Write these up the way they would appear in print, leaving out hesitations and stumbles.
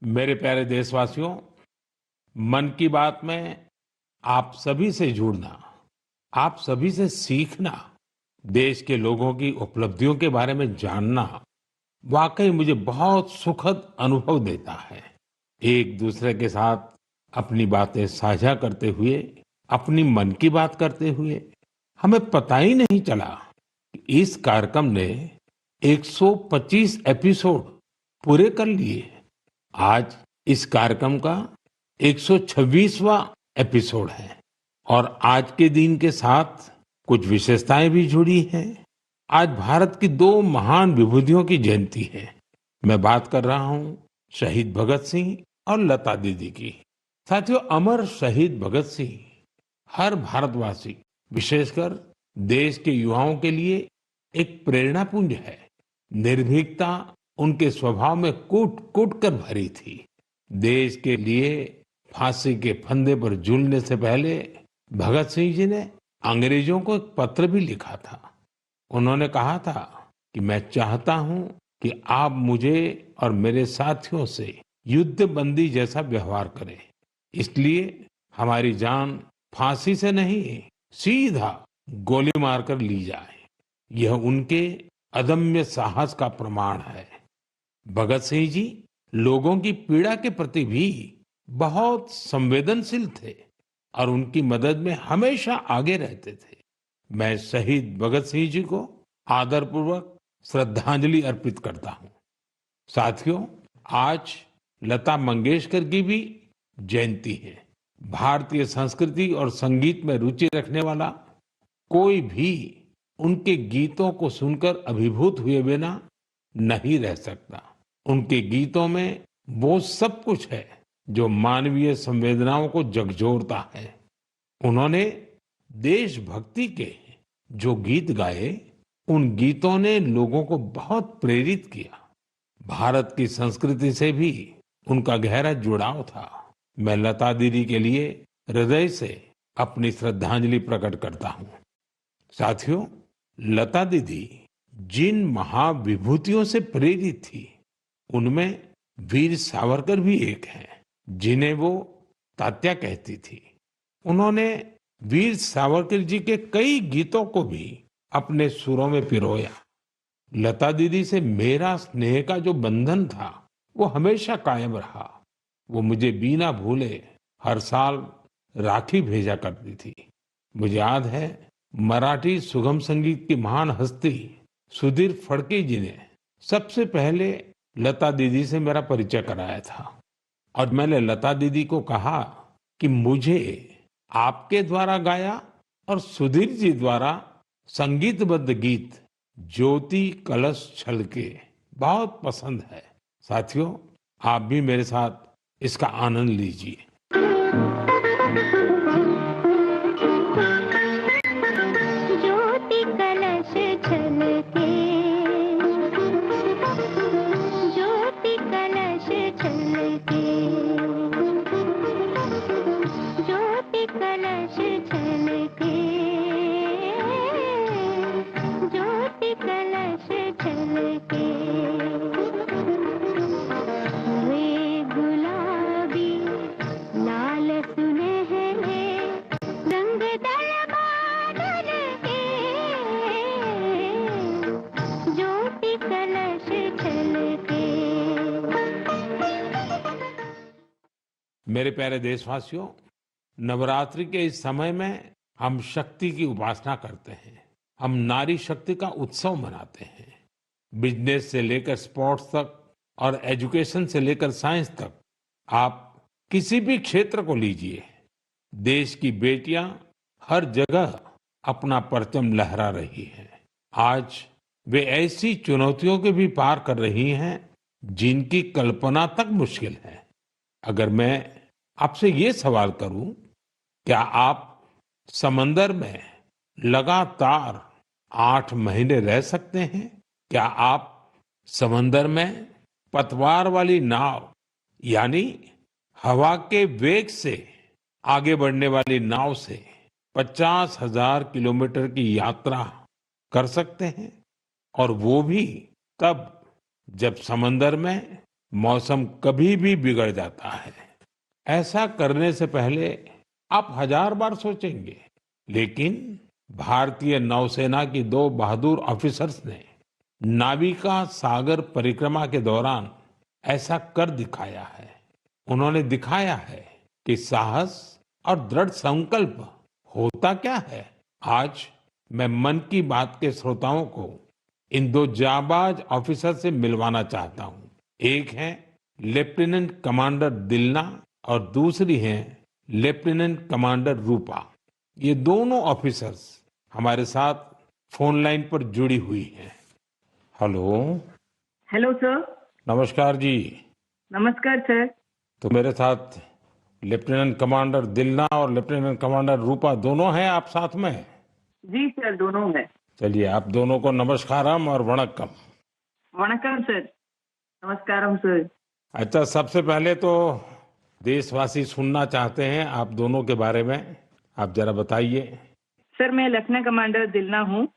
मेरे प्यारे देशवासियों, मन की बात में आप सभी से जुड़ना, आप सभी से सीखना, देश के लोगों की उपलब्धियों के बारे में जानना वाकई मुझे बहुत सुखद अनुभव देता है। एक दूसरे के साथ अपनी बातें साझा करते हुए, अपनी मन की बात करते हुए, हमें पता ही नहीं चला कि इस कार्यक्रम ने 125 एपिसोड पूरे कर लिए। आज इस कार्यक्रम का 126वां एपिसोड है और आज के दिन के साथ कुछ विशेषताएं भी जुड़ी हैं। आज भारत की दो महान विभूतियों की जयंती है। मैं बात कर रहा हूं शहीद भगत सिंह और लता दीदी की। साथियों, अमर शहीद भगत सिंह हर भारतवासी, विशेषकर देश के युवाओं के लिए एक प्रेरणा पुंज है। निर्भीकता उनके स्वभाव में कूट कूट कर भरी थी। देश के लिए फांसी के फंदे पर झूलने से पहले भगत सिंह जी ने अंग्रेजों को एक पत्र भी लिखा था। उन्होंने कहा था कि मैं चाहता हूं कि आप मुझे और मेरे साथियों से युद्ध बंदी जैसा व्यवहार करें। इसलिए हमारी जान फांसी से नहीं, सीधा गोली मारकर ली जाए। यह उनके अदम्य साहस का प्रमाण है। भगत सिंह जी लोगों की पीड़ा के प्रति भी बहुत संवेदनशील थे और उनकी मदद में हमेशा आगे रहते थे। मैं शहीद भगत सिंह जी को आदरपूर्वक श्रद्धांजलि अर्पित करता हूं। साथियों, आज लता मंगेशकर की भी जयंती है। भारतीय संस्कृति और संगीत में रुचि रखने वाला कोई भी उनके गीतों को सुनकर अभिभूत हुए बिना नहीं रह सकता। उनके गीतों में वो सब कुछ है जो मानवीय संवेदनाओं को झकझोरता है। उन्होंने देशभक्ति के जो गीत गाए, उन गीतों ने लोगों को बहुत प्रेरित किया। भारत की संस्कृति से भी उनका गहरा जुड़ाव था। मैं लता दीदी के लिए हृदय से अपनी श्रद्धांजलि प्रकट करता हूं। साथियों, लता दीदी जिन महाविभूतियों से प्रेरित थी, उनमें वीर सावरकर भी एक हैं, जिन्हें वो तात्या कहती थी। उन्होंने वीर सावरकर जी के कई गीतों को भी अपने सुरों में पिरोया। लता दीदी से मेरा स्नेह का जो बंधन था, वो हमेशा कायम रहा। वो मुझे बिना भूले हर साल राखी भेजा करती थी। मुझे याद है, मराठी सुगम संगीत की महान हस्ती सुधीर फडके जी ने सबसे पहले लता दीदी से मेरा परिचय कराया था। और मैंने लता दीदी को कहा कि मुझे आपके द्वारा गाया और सुधीर जी द्वारा संगीतबद्ध गीत ज्योति कलश छलके बहुत पसंद है। साथियों, आप भी मेरे साथ इसका आनंद लीजिए। ज्योति कलश छलके, ज्योति कलश छलके, ज्योति कलश छलके, ज्योति कलश छलके। वे गुलाबी लाल सुनहरे रंग दल बादल के, ज्योति कलश छलके। मेरे प्यारे देशवासियों, नवरात्रि के इस समय में हम शक्ति की उपासना करते हैं। हम नारी शक्ति का उत्सव मनाते हैं। बिजनेस से लेकर स्पोर्ट्स तक और एजुकेशन से लेकर साइंस तक, आप किसी भी क्षेत्र को लीजिए, देश की बेटियां हर जगह अपना परचम लहरा रही हैं। आज वे ऐसी चुनौतियों के भी पार कर रही हैं जिनकी कल्पना तक मुश्किल है। अगर मैं आपसे ये सवाल करूं, क्या आप समंदर में लगातार 8 महीने रह सकते हैं? क्या आप समंदर में पतवार वाली नाव, यानी हवा के वेग से आगे बढ़ने वाली नाव से 50,000 किलोमीटर की यात्रा कर सकते हैं? और वो भी तब जब समंदर में मौसम कभी भी बिगड़ जाता है। ऐसा करने से पहले आप हजार बार सोचेंगे, लेकिन भारतीय नौसेना की दो बहादुर ऑफिसर्स ने नाविका सागर परिक्रमा के दौरान ऐसा कर दिखाया है। उन्होंने दिखाया है कि साहस और दृढ़ संकल्प होता क्या है। आज मैं मन की बात के श्रोताओं को इन दो जाबाज ऑफिसर से मिलवाना चाहता हूं। एक है लेफ्टिनेंट कमांडर दिलना और दूसरी है लेफ्टिनेंट कमांडर रूपा। ये दोनों ऑफिसर्स हमारे साथ फोन लाइन पर जुड़ी हुई हैं। हेलो। Hello sir. नमस्कार जी। नमस्कार सर। तो मेरे साथ लेफ्टिनेंट कमांडर दिलना और लेफ्टिनेंट कमांडर रूपा दोनों हैं आप साथ में? जी सर, दोनों है। चलिए आप दोनों को नमस्कारम और वणक्कम। वणक्कम सर। नमस्कारम सर। अच्छा, सबसे पहले तो देशवासी सुनना चाहते हैं आप दोनों के बारे में, आप जरा बताइए। सर मैं लेफ्टिनेंट कमांडर दिलना हूँ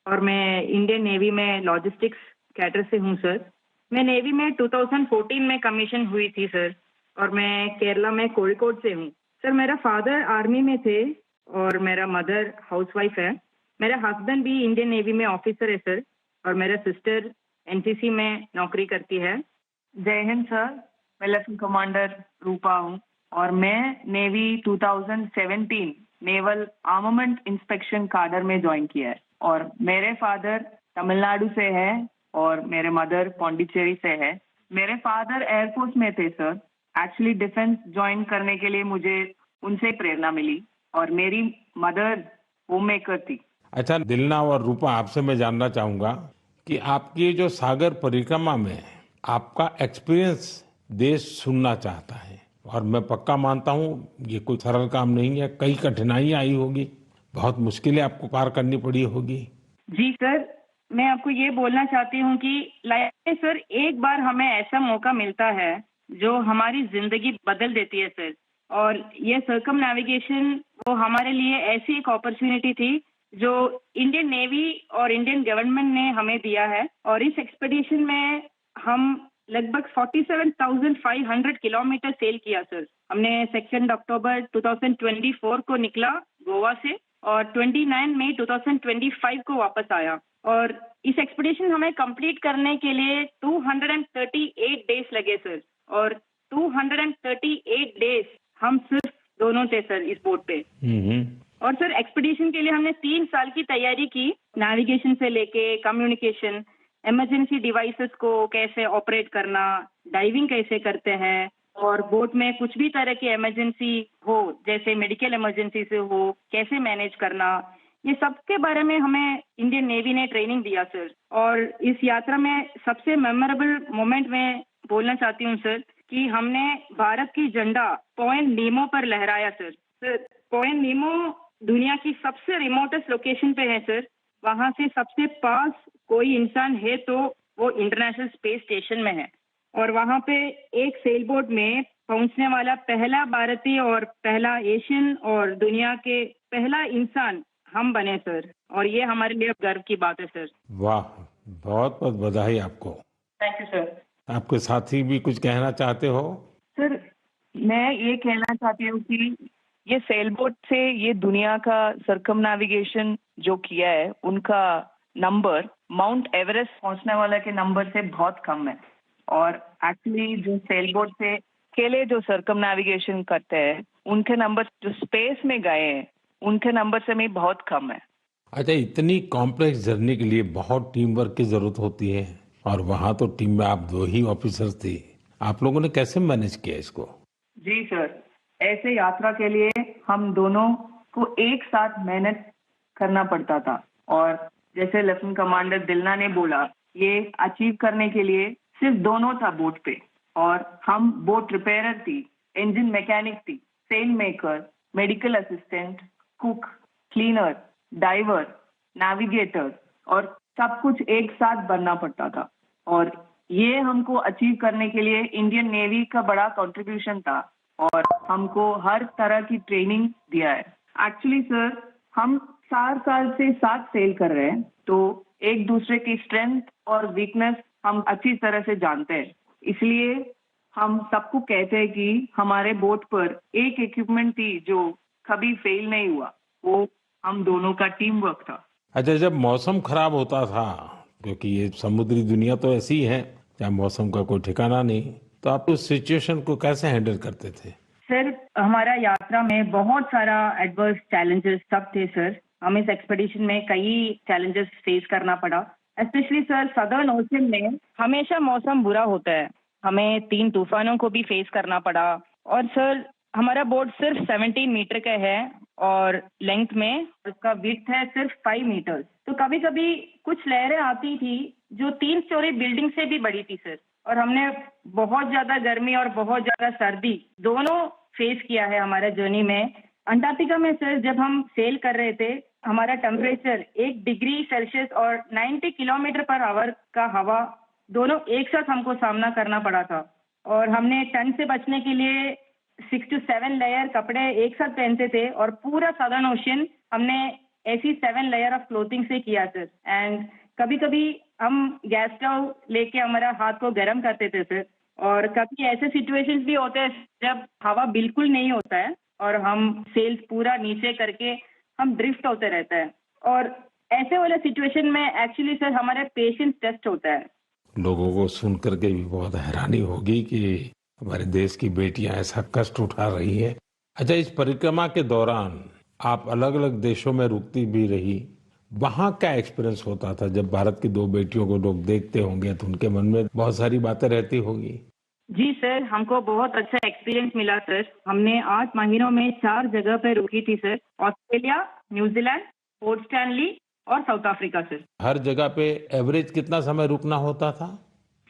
और मैं इंडियन नेवी में लॉजिस्टिक्स कैडर से हूँ सर। मैं नेवी में 2014 में कमीशन हुई थी सर और मैं केरला में कोझिकोड से हूँ। सर मेरा फादर आर्मी में थे और मेरा मदर हाउसवाइफ है। मेरा हस्बैंड भी इंडियन नेवी में ऑफिसर है सर और मेरा सिस्टर एनसीसी में नौकरी करती है। जय हिंद सर। मैं लेफ्टिनेंट कमांडर रूपा हूँ और मैं navy 2017 naval armament inspection cadre में ज्वाइन किया है और मेरे फादर तमिलनाडु से है और मेरे मदर पौंडीचेरी से है। मेरे फादर एयरफोर्स में थे सर। एक्चुअली डिफेंस ज्वाइन करने के लिए मुझे उनसे प्रेरणा मिली और मेरी मदर होम मेकर थी। अच्छा दिलना और रूपा, आपसे मैं जानना चाहूंगा कि आपकी जो सागर परिक्रमा में आपका एक्सपीरियंस देश सुनना चाहता है। और मैं पक्का मानता हूँ ये कोई सरल काम नहीं है, कई कठिनाइयां आई होगी, बहुत मुश्किलें आपको पार करनी पड़ी होगी। जी सर, मैं आपको ये बोलना चाहती हूँ कि लाइफ में सर एक बार हमें ऐसा मौका मिलता है जो हमारी जिंदगी बदल देती है सर। और ये सर्कम नेविगेशन वो हमारे लिए ऐसी एक अपॉर्चुनिटी थी जो इंडियन नेवी और इंडियन गवर्नमेंट ने हमें दिया है। और इस एक्सपेडिशन में हम लगभग 47,500 किलोमीटर सेल किया सर। हमने 2 अक्टूबर 2024 को निकला गोवा से और 29 मई 2025 को वापस आया। और इस एक्सपेडिशन हमें कंप्लीट करने के लिए 238 डेज लगे सर। और 238 डेज हम सिर्फ दोनों थे सर इस बोट पे। और सर एक्सपेडिशन के लिए हमने 3 साल की तैयारी की, नेविगेशन से लेके कम्युनिकेशन, इमरजेंसी डिवाइसेस को कैसे ऑपरेट करना, डाइविंग कैसे करते हैं और बोट में कुछ भी तरह की इमरजेंसी हो जैसे मेडिकल इमरजेंसी से हो कैसे मैनेज करना, ये सब के बारे में हमें इंडियन नेवी ने ट्रेनिंग दिया सर। और इस यात्रा में सबसे मेमोरेबल मोमेंट में बोलना चाहती हूँ सर कि हमने भारत की झंडा पॉइंट नीमो पर लहराया सर। सर पॉइंट नीमो दुनिया की सबसे रिमोटेस्ट लोकेशन पे है सर। वहाँ से सबसे पास कोई इंसान है तो वो इंटरनेशनल स्पेस स्टेशन में है। और वहाँ पे एक सेल बोट में पहुँचने वाला पहला भारतीय और पहला एशियन और दुनिया के पहला इंसान हम बने सर। और ये हमारे लिए गर्व की बात है सर। वाह, बहुत बहुत बधाई आपको। Thank you sir. आपके साथी भी कुछ कहना चाहते हो? सर मैं ये कहना चाहती हूँ कि ये सेल बोट से ये दुनिया का सर्कम नेविगेशन जो किया है उनका नंबर माउंट एवरेस्ट पहुंचने वाले के नंबर से बहुत कम है। और एक्चुअली जो सेल बोट से अकेले जो सर्कम नेविगेशन करते हैं उनके नंबर जो स्पेस में गए हैं उनके नंबर से भी बहुत कम है। अच्छा, इतनी कॉम्प्लेक्स जर्नी के लिए बहुत टीम वर्क की जरूरत होती है और वहां तो टीम में आप 2 ही ऑफिसर्स थे। आप लोगों ने कैसे मैनेज किया इसको? जी सर, ऐसे यात्रा के लिए हम दोनों को एक साथ मेहनत करना पड़ता था। और जैसे लेफ्टिनेंट कमांडर दिलना ने बोला, ये अचीव करने के लिए सिर्फ दोनों था बोट पे और हम बोट रिपेयरर थी, इंजन मैकेनिक थी, sail maker, medical assistant, cook, cleaner, diver, navigator और सब कुछ एक साथ बनना पड़ता था। और ये हमको अचीव करने के लिए इंडियन नेवी का बड़ा कंट्रीब्यूशन था और हमको हर तरह की ट्रेनिंग दिया है। एक्चुअली सर हम 4 साल से साथ सेल कर रहे हैं तो एक दूसरे की स्ट्रेंथ और वीकनेस हम अच्छी तरह से जानते हैं। इसलिए हम सबको कहते हैं कि हमारे बोट पर एक इक्विपमेंट थी जो कभी फेल नहीं हुआ, वो हम दोनों का टीम वर्क था। अच्छा, जब मौसम खराब होता था, क्योंकि ये समुद्री दुनिया तो ऐसी ही है, जहाँ मौसम का कोई ठिकाना नहीं, तो आप उस सिचुएशन को कैसे हैंडल करते थे? सर, हमारा यात्रा में बहुत सारा एडवर्स चैलेंजेस सब थे सर। हमें इस एक्सपेडिशन में कई चैलेंजेस फेस करना पड़ा। स्पेशली सर, सदर्न ओशन में हमेशा मौसम बुरा होता है। हमें 3 तूफानों को भी फेस करना पड़ा। और सर, हमारा बोट सिर्फ 17 मीटर का है और लेंथ में उसका विड्थ है सिर्फ 5 मीटर। तो कभी कभी कुछ लहरें आती थी जो 3 स्टोरी बिल्डिंग से भी बड़ी थी सर। और हमने बहुत ज्यादा गर्मी और बहुत ज्यादा सर्दी दोनों फेस किया है हमारे जर्नी में। अंटार्कटिका में सर, जब हम सेल कर रहे थे, हमारा टेम्परेचर 1 डिग्री सेल्सियस और 90 किलोमीटर पर आवर का हवा दोनों एक साथ हमको सामना करना पड़ा था। और हमने ठंड से बचने के लिए 6 to 7 लेयर कपड़े एक साथ पहनते थे और पूरा सदर्न ओशन हमने ऐसी 7 लेयर ऑफ क्लोथिंग से किया सर। एंड कभी कभी हम गैस स्टोव लेके हमारा हाथ को गर्म करते थे सर। और कभी ऐसे सिचुएशंस भी होते हैं जब हवा बिल्कुल नहीं होता है और हम सेल्स पूरा नीचे करके हम ड्रिफ्ट होते रहते हैं। और ऐसे वाले सिचुएशन में एक्चुअली सर हमारे पेशेंस टेस्ट होता है। लोगों को सुन करके भी बहुत हैरानी होगी कि हमारे देश की बेटियां ऐसा कष्ट उठा रही है। अच्छा, इस परिक्रमा के दौरान आप अलग अलग देशों में रुकती भी रही, वहाँ क्या एक्सपीरियंस होता था? जब भारत की 2 बेटियों को लोग देखते होंगे तो उनके मन में बहुत सारी बातें रहती होंगी। जी सर, हमको बहुत अच्छा एक्सपीरियंस मिला सर। हमने 8 महीनों में 4 जगह पे रुकी थी sir. Australia, New Zealand, port Stanley और साउथ अफ्रीका सर। हर जगह पे एवरेज कितना समय रुकना होता था?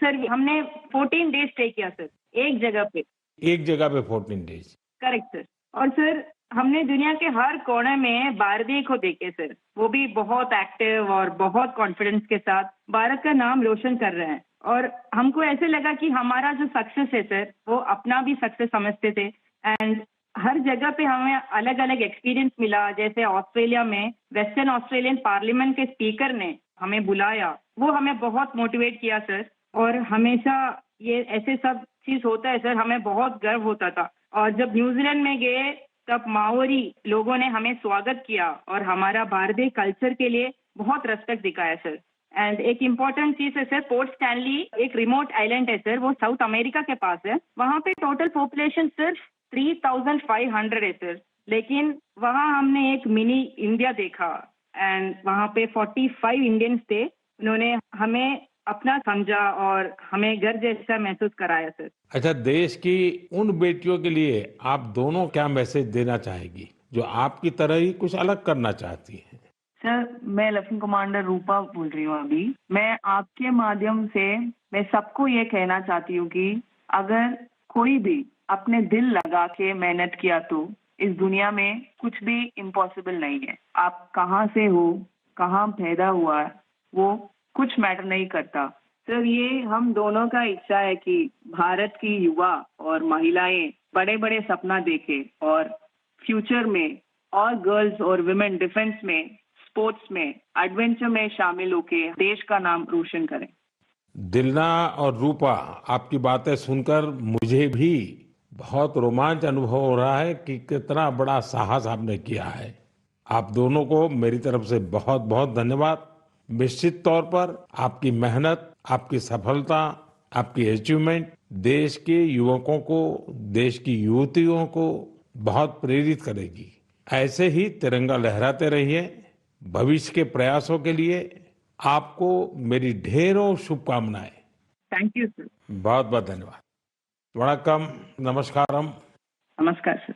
सर, हमने 14 डेज स्टे किया सर, एक जगह पे। एक जगह पे 14 डेज। Correct sir. और सर, हमने दुनिया के हर कोने में भारतीय को देखे सर। वो भी बहुत एक्टिव और बहुत कॉन्फिडेंस के साथ भारत का नाम रोशन कर रहे हैं। और हमको ऐसे लगा कि हमारा जो सक्सेस है सर, वो अपना भी सक्सेस समझते थे। एंड हर जगह पे हमें अलग अलग एक्सपीरियंस मिला। जैसे ऑस्ट्रेलिया में वेस्टर्न ऑस्ट्रेलियन पार्लियामेंट के स्पीकर ने हमें बुलाया, वो हमें बहुत मोटिवेट किया सर। और हमेशा ये ऐसे सब चीज होता है सर, हमें बहुत गर्व होता था। और जब न्यूजीलैंड में गए तब माओरी लोगों ने हमें स्वागत किया और हमारा भारतीय कल्चर के लिए बहुत रेस्पेक्ट दिखाया सर। एंड एक इम्पोर्टेंट चीज है सर, पोर्ट स्टैनली एक रिमोट आइलैंड है सर, वो साउथ अमेरिका के पास है। वहाँ पे टोटल पॉपुलेशन सिर्फ 3500 है सर। लेकिन वहाँ हमने एक मिनी इंडिया देखा एंड वहाँ पे 45 इंडियंस थे। उन्होंने हमें अपना समझा और हमें घर जैसा महसूस कराया सर। अच्छा, देश की उन बेटियों के लिए आप दोनों क्या मैसेज देना चाहेगी जो आपकी तरह ही कुछ अलग करना चाहती हैं? सर, मैं लेफ्टिनेंट कमांडर रूपा बोल रही हूँ अभी। मैं आपके माध्यम से मैं सबको ये कहना चाहती हूँ कि अगर कोई भी अपने दिल लगा के मेहनत किया तो इस दुनिया में कुछ भी इम्पॉसिबल नहीं है। आप कहाँ से हो, कहाँ पैदा हुआ, वो कुछ मैटर नहीं करता। सर, ये हम दोनों का इच्छा है कि भारत की युवा और महिलाएं बड़े बड़े सपना देखें और फ्यूचर में और गर्ल्स और वुमेन डिफेंस में, स्पोर्ट्स में, एडवेंचर में शामिल होके देश का नाम रोशन करें। दिलना और रूपा, आपकी बातें सुनकर मुझे भी बहुत रोमांच अनुभव हो रहा है कि कितना बड़ा साहस आपने किया है। आप दोनों को मेरी तरफ से बहुत बहुत धन्यवाद। निश्चित तौर पर आपकी मेहनत, आपकी सफलता, आपकी अचीवमेंट देश के युवकों को, देश की युवतियों को बहुत प्रेरित करेगी। ऐसे ही तिरंगा लहराते रहिए। भविष्य के प्रयासों के लिए आपको मेरी ढेरों शुभकामनाएं। Thank you sir. बहुत बहुत धन्यवाद। वणक्कम, नमस्कारम। नमस्कार सर।